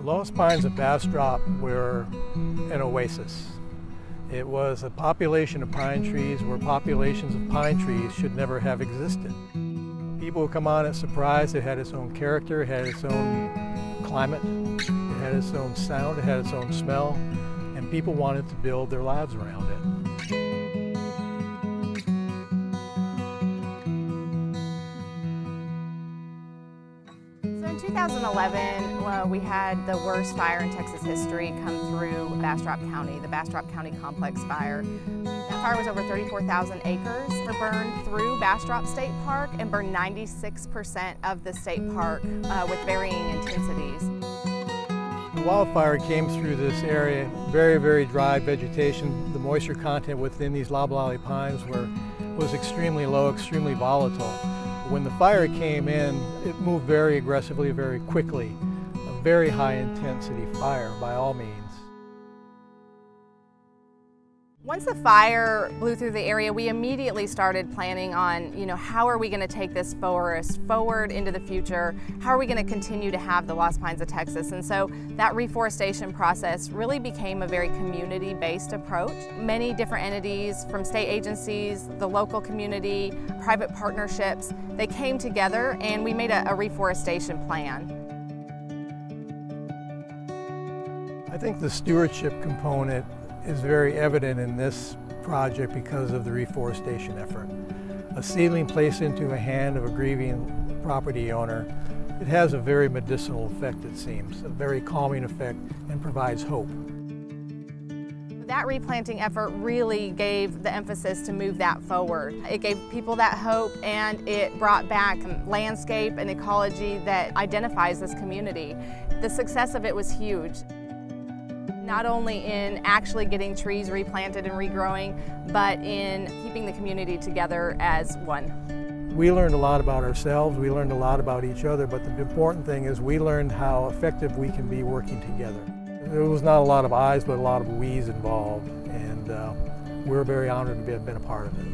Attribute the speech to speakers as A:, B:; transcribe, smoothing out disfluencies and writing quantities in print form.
A: The Lost Pines of Bastrop were an oasis. It was a population of pine trees where populations of pine trees should never have existed. People would come on it surprised. It had its own character, it had its own climate, it had its own sound, it had its own smell, and people wanted to build their lives around it.
B: In 2011, we had the worst fire in Texas history come through Bastrop County, the Bastrop County Complex Fire. That fire was over 34,000 acres. It burned through Bastrop State Park and burned 96% of the state park with varying intensities.
A: The wildfire came through this area, very, very dry vegetation. The moisture content within these loblolly pines was extremely low, extremely volatile. When the fire came in, it moved very aggressively, very quickly. A very high intensity fire by all means.
B: Once the fire blew through the area, we immediately started planning on, how are we going to take this forest forward into the future? How are we going to continue to have the Lost Pines of Texas? And so that reforestation process really became a very community-based approach. Many different entities from state agencies, the local community, private partnerships, they came together and we made a reforestation plan.
A: I think the stewardship component is very evident in this project because of the reforestation effort. A seedling placed into a hand of a grieving property owner, it has a very medicinal effect, it seems, a very calming effect, and provides hope.
B: That replanting effort really gave the emphasis to move that forward. It gave people that hope, and it brought back landscape and ecology that identifies this community. The success of it was huge. Not only in actually getting trees replanted and regrowing, but in keeping the community together as one.
A: We learned a lot about ourselves, we learned a lot about each other, but the important thing is we learned how effective we can be working together. There was not a lot of I's, but a lot of we's involved, and we're very honored to have been a part of it.